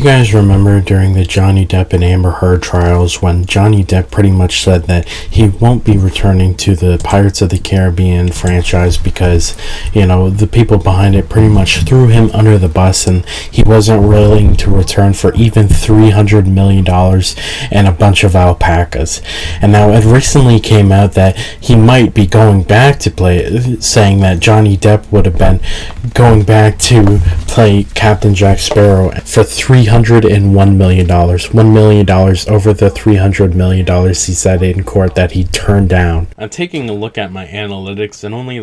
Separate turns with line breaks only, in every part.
guys remember during the Johnny Depp and Amber Heard trials when Johnny Depp pretty much said that he won't be returning to the Pirates of the Caribbean franchise because, the people behind it pretty much threw him under the bus and he wasn't willing to return for even $300 million and a bunch of alpacas. And now it recently came out that he might be going back to play, saying that Johnny Depp would have been going back to play Captain Jack Sparrow for $301 million. $1 million over the $300 million he said in court that he turned down. I'm taking a look at my analytics and only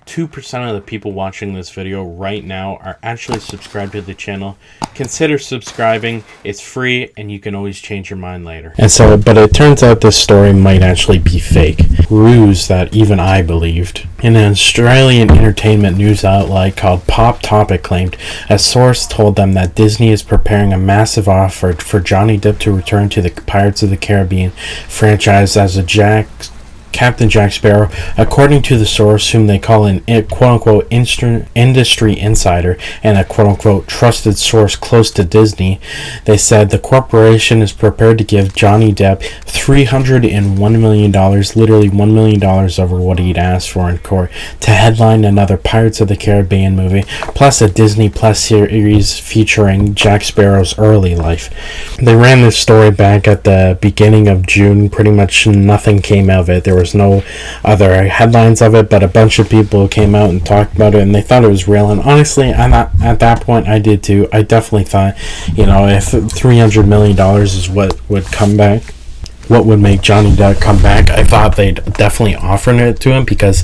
2% of the people watching this video right now are actually subscribed to the channel. Consider subscribing. It's free and you can always change your mind later. But it turns out this story might actually be fake. Ruse that even I believed. An Australian entertainment news outlet called Pop Topic claimed a source told them that Disney is preparing a massive offer for Johnny Depp to return to the Pirates of the Caribbean franchise as a Captain Jack Sparrow. According to the source, whom they call an quote-unquote industry insider and a quote-unquote trusted source close to Disney, they said the corporation is prepared to give Johnny Depp $301 million, literally $1 million over what he'd asked for in court, to headline another Pirates of the Caribbean movie, plus a Disney Plus series featuring Jack Sparrow's early life. They ran this story back at the beginning of June. Pretty much nothing came out of it. There was no other headlines of it, but a bunch of people came out and talked about it and they thought it was real. And honestly, at that point I did too. I definitely thought, if $300 million is what would come back, what would make Johnny Depp come back, I thought they'd definitely offer it to him because,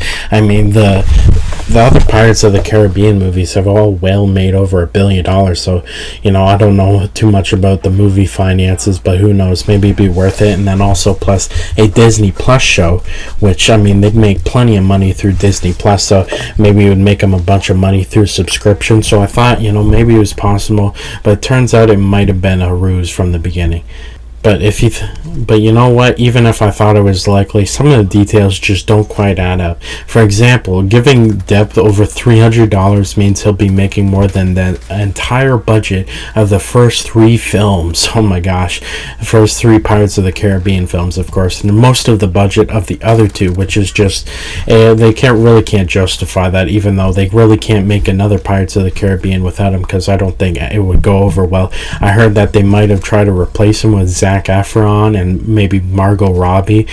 the other Pirates of the Caribbean movies have all well made over $1 billion. So, I don't know too much about the movie finances, but who knows? Maybe it'd be worth it. And then also plus a Disney Plus show, which, they'd make plenty of money through Disney Plus. So maybe it would make them a bunch of money through subscription. So I thought, maybe it was possible. But it turns out it might have been a ruse from the beginning. But you know what? Even if I thought it was likely, some of the details just don't quite add up. For example, giving Depp over $300 means he'll be making more than the entire budget of the first 3 films. Oh my gosh. The first 3 Pirates of the Caribbean films, of course. And most of the budget of the other 2, which is just, they can't justify that, even though they really can't make another Pirates of the Caribbean without him, because I don't think it would go over well. I heard that they might have tried to replace him with Zac Efron and maybe Margot Robbie,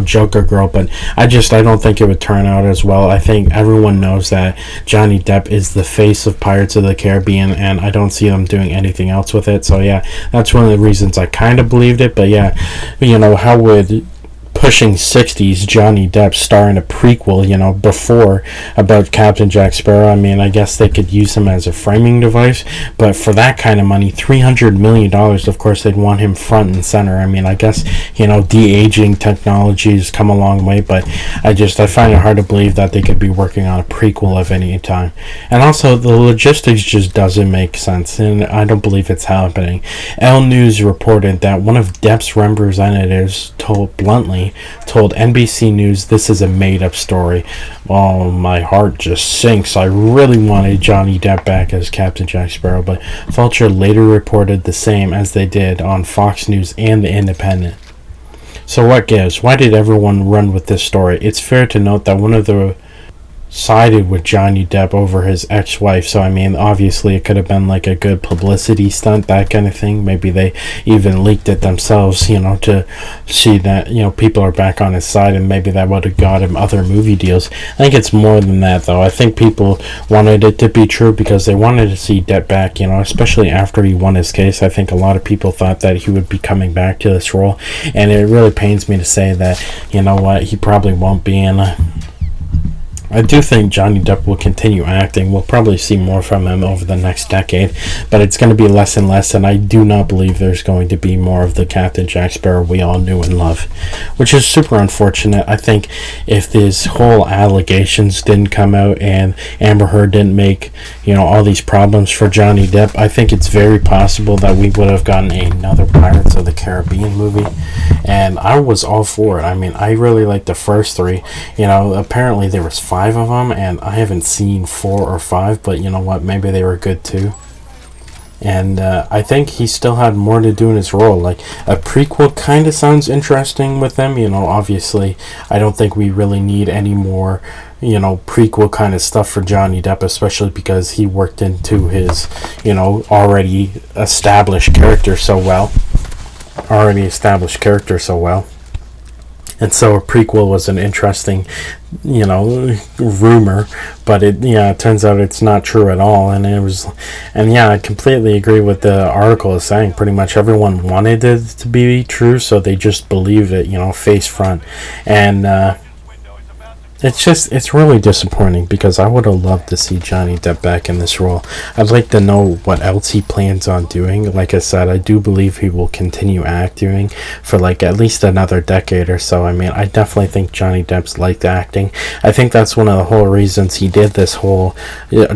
Joker Girl, but I don't think it would turn out as well. I think everyone knows that Johnny Depp is the face of Pirates of the Caribbean, and I don't see them doing anything else with it. So yeah, that's one of the reasons I kind of believed it. But yeah, how would pushing 60s Johnny Depp star in a prequel, before, about Captain Jack Sparrow? I guess they could use him as a framing device, but for that kind of money, $300 million, of course they'd want him front and center. I guess, de-aging technology has come a long way, but I find it hard to believe that they could be working on a prequel of any time. And also, the logistics just doesn't make sense, and I don't believe it's happening. Elle News reported that one of Depp's representatives told NBC News this is a made-up story. Oh, my heart just sinks. I really wanted Johnny Depp back as Captain Jack Sparrow, but Vulture later reported the same, as they did on Fox News and The Independent. So what gives? Why did everyone run with this story? It's fair to note that one of the sided with Johnny Depp over his ex-wife, so obviously it could have been a good publicity stunt, that kind of thing. Maybe they even leaked it themselves, to see that, people are back on his side, and maybe that would have got him other movie deals. I think it's more than that, though. I think people wanted it to be true because they wanted to see Depp back, especially after he won his case. I think a lot of people thought that he would be coming back to this role, and it really pains me to say that, he probably won't be in I do think Johnny Depp will continue acting. We'll probably see more from him over the next decade, but it's going to be less and less, and I do not believe there's going to be more of the Captain Jack Sparrow we all knew and love, which is super unfortunate. I think if these whole allegations didn't come out and Amber Heard didn't make, all these problems for Johnny Depp, I think it's very possible that we would have gotten another Pirates of the Caribbean movie, and I was all for it. I really liked the first 3. Apparently there was 5 of them, and I haven't seen 4 or 5, but you know what, maybe they were good too. And I think he still had more to do in his role. Like, a prequel kind of sounds interesting with him. Obviously, I don't think we really need any more, prequel kind of stuff for Johnny Depp, especially because he worked into his, already established character so well. And so a prequel was an interesting, rumor, but it turns out it's not true at all. I completely agree with the article is saying. Pretty much everyone wanted it to be true, so they just believed it, face front. And it's really disappointing because I would have loved to see Johnny Depp back in this role. I'd like to know what else he plans on doing. Like I said, I do believe he will continue acting for at least another decade or so. I mean, I definitely think Johnny Depp's liked acting. I think that's one of the whole reasons he did this whole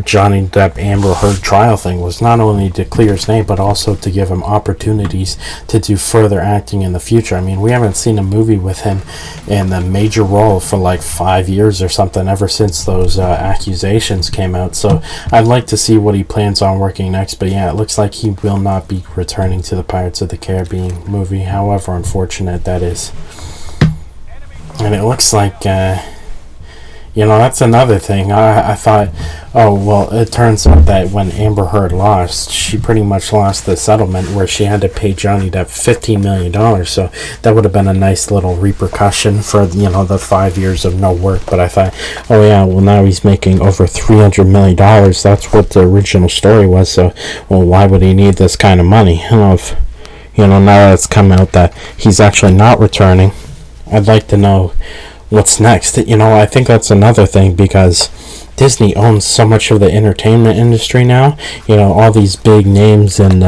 Johnny Depp Amber Heard trial thing, was not only to clear his name but also to give him opportunities to do further acting in the future. I mean, we haven't seen a movie with him in a major role for 5 years or something ever since those accusations came out. So I'd like to see what he plans on working next. But yeah, it looks like he will not be returning to the Pirates of the Caribbean movie, however unfortunate that is. And it looks like that's another thing. I thought, oh, well, it turns out that when Amber Heard lost, she pretty much lost the settlement where she had to pay Johnny Depp $15 million. So that would have been a nice little repercussion for, the 5 years of no work. But I thought, oh, yeah, well, now he's making over $300 million. That's what the original story was. So, well, why would he need this kind of money? Now that it's come out that he's actually not returning, I'd like to know what's next. I think that's another thing, because Disney owns so much of the entertainment industry now. All these big names and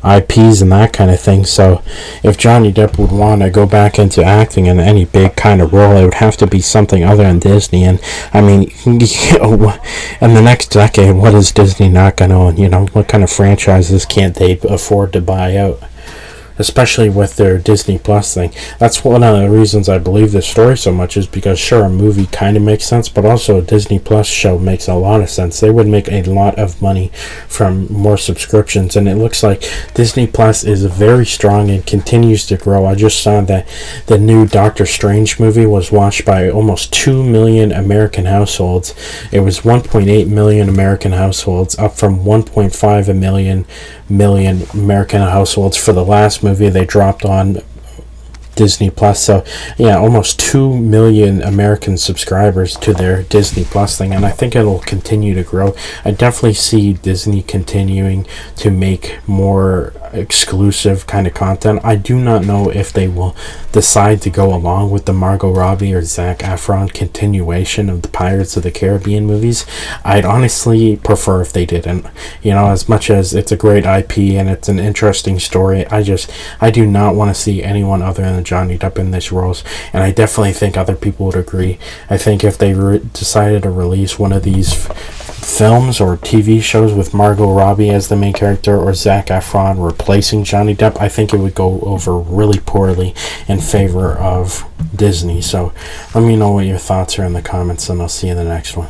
IPs and that kind of thing. So if Johnny Depp would want to go back into acting in any big kind of role, it would have to be something other than Disney. And I mean, in the next decade, what is Disney not going to own? What kind of franchises can't they afford to buy out? Especially with their Disney Plus thing. That's one of the reasons I believe this story so much, is because, sure, a movie kind of makes sense, but also a Disney Plus show makes a lot of sense. They would make a lot of money from more subscriptions, and it looks like Disney Plus is very strong and continues to grow. I just saw that the new Doctor Strange movie was watched by almost 2 million American households. It was 1.8 million American households, up from 1.5 million American households for the last movie they dropped on Disney Plus. So yeah, almost 2 million American subscribers to their Disney Plus thing, and I think it'll continue to grow. I definitely see Disney continuing to make more exclusive kind of content. I do not know if they will decide to go along with the Margot Robbie or Zac Efron continuation of the Pirates of the Caribbean movies. I'd honestly prefer if they didn't. As much as it's a great IP and it's an interesting story, I do not want to see anyone other than Johnny Depp in these roles, and I definitely think other people would agree. I think if they decided to release one of these films or TV shows with Margot Robbie as the main character or Zac Efron replacing Johnny Depp, I think it would go over really poorly in favor of Disney. So let me know what your thoughts are in the comments, and I'll see you in the next one.